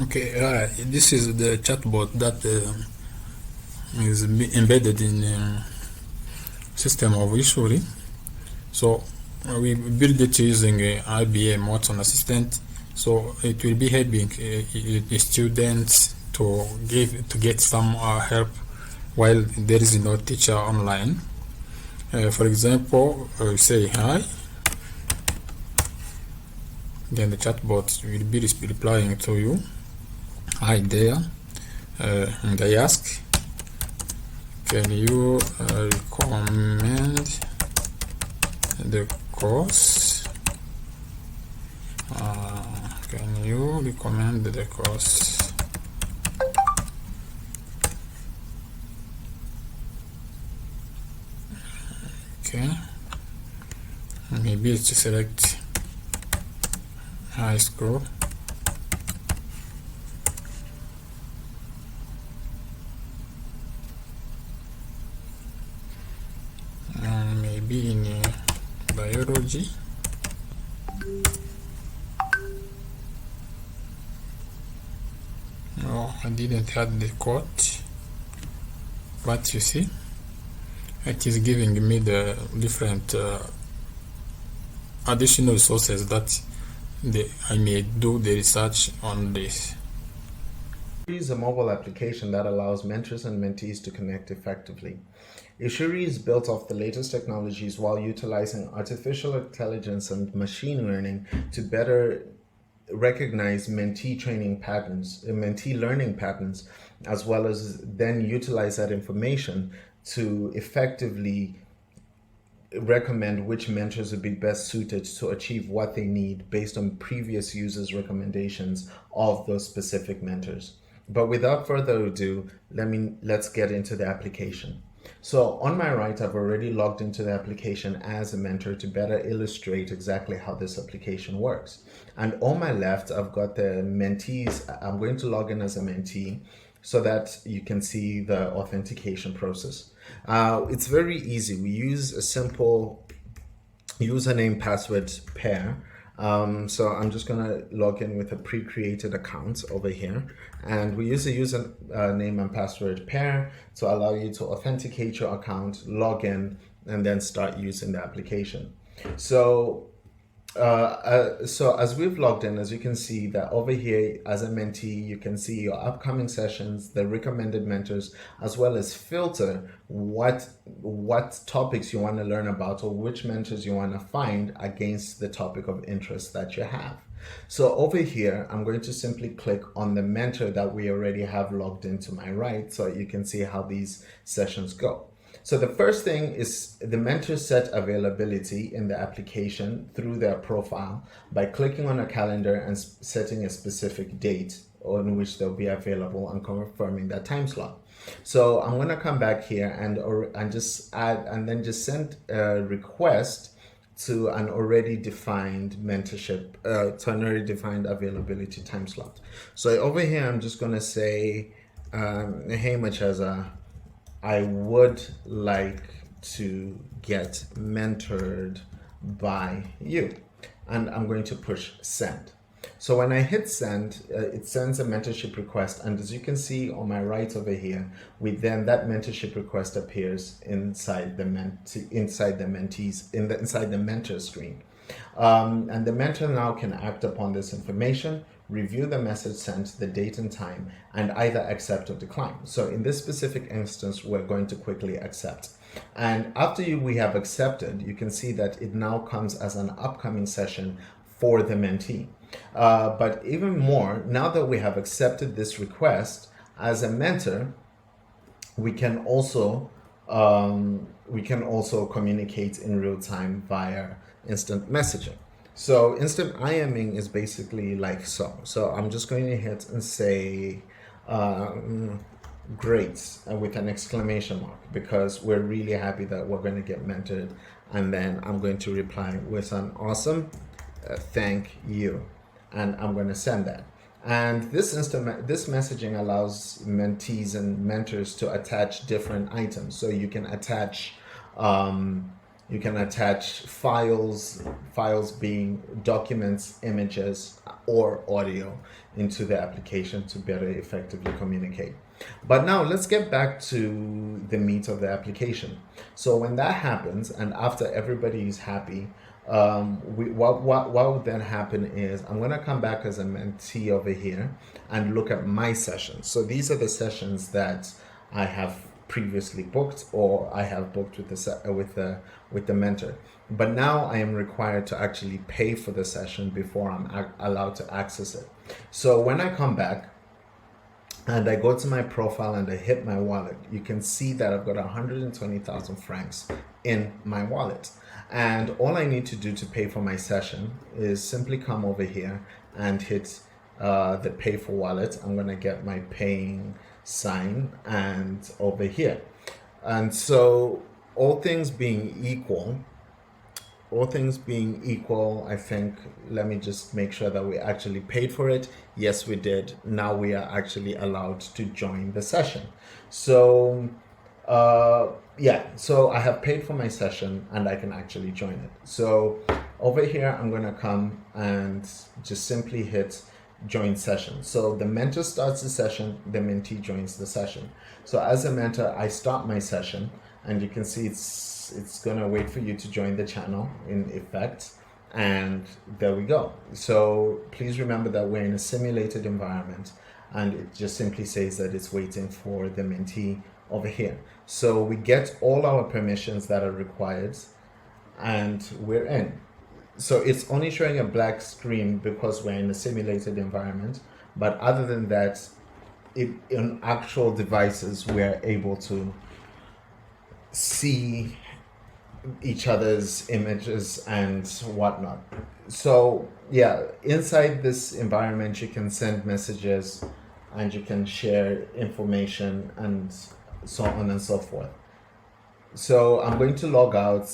Okay, this is the chatbot that is embedded in the system of eShuri. So we build it using IBM Watson Assistant. So it will be helping the students to get some help while there is no teacher online. For example, say hi, then the chatbot will be replying to you. Hi there, and I ask, can you recommend the course? Can you recommend the course? Okay, maybe it's to select high school. Maybe in biology. No, I didn't add the quote, but you see, it is giving me the different additional sources that I may do the research on this. eShuri is a mobile application that allows mentors and mentees to connect effectively. eShuri is built off the latest technologies while utilizing artificial intelligence and machine learning to better recognize mentee learning patterns, as well as then utilize that information to effectively recommend which mentors would be best suited to achieve what they need based on previous users' recommendations of those specific mentors. But without further ado, let's get into the application. So on my right, I've already logged into the application as a mentor to better illustrate exactly how this application works. And on my left, I've got the mentees. I'm going to log in as a mentee so that you can see the authentication process. It's very easy. We use a simple username password pair. So I'm just gonna log in with a pre-created account over here, and we use a username and password pair to allow you to authenticate your account, log in, and then start using the application. So as we've logged in, as you can see that over here as a mentee, you can see your upcoming sessions, the recommended mentors, as well as filter what topics you want to learn about or which mentors you want to find against the topic of interest that you have. So over here, I'm going to simply click on the mentor that we already have logged into my right, so you can see how these sessions go. So the first thing is the mentor set availability in the application through their profile by clicking on a calendar and setting a specific date on which they'll be available and confirming that time slot. So I'm going to come back here and just add and then just send a request to an already defined mentorship, to an already defined availability time slot. So over here, I'm just going to say, hey, Machaza, I would like to get mentored by you. And I'm going to push send. So when I hit send, it sends a mentorship request. And as you can see on my right over here, that mentorship request appears inside the mentor screen. And the mentor now can act upon this information, review the message sent, the date and time, and either accept or decline. So in this specific instance, we're going to quickly accept. And after we have accepted, you can see that it now comes as an upcoming session for the mentee. But even more, now that we have accepted this request, as a mentor, we can also communicate in real time via instant messaging. So instant IMing is basically like so. So I'm just going to hit and say great with an exclamation mark, because we're really happy that we're going to get mentored. And then I'm going to reply with an awesome thank you. And I'm going to send that. And this messaging allows mentees and mentors to attach different items. So you can attach You can attach files being documents, images, or audio into the application to better effectively communicate. But now let's get back to the meat of the application. So when that happens, and after everybody is happy, what would then happen is I'm going to come back as a mentee over here and look at my sessions. So these are the sessions that I have previously booked, or I have booked with the mentor. But now I am required to actually pay for the session before I'm allowed to access it. So when I come back and I go to my profile and I hit my wallet, you can see that I've got 120,000 francs in my wallet. And all I need to do to pay for my session is simply come over here and hit the pay for wallet. I'm going to get my paying sign and over here. And so all things being equal, I think, let me just make sure that we actually paid for it. Yes, we did. Now we are actually allowed to join the session. So yeah, so I have paid for my session and I can actually join it. So over here, I'm going to come and just simply hit join session. So the mentor starts the session, the mentee joins the session. So as a mentor, I start my session, and you can see it's gonna wait for you to join the channel in effect, and there we go. So please remember that we're in a simulated environment, and it just simply says that it's waiting for the mentee over here. So we get all our permissions that are required, and we're in. So it's only showing a black screen because we're in a simulated environment, but other than that, in actual devices, we're able to see each other's images and whatnot. So yeah, inside this environment, you can send messages and you can share information and so on and so forth. So I'm going to log out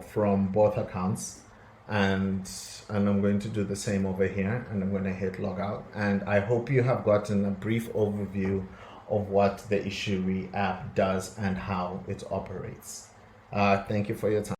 from both accounts, and I'm going to do the same over here, and I'm going to hit log out. And I hope you have gotten a brief overview of what the eShuri app does and how it operates. Thank you for your time.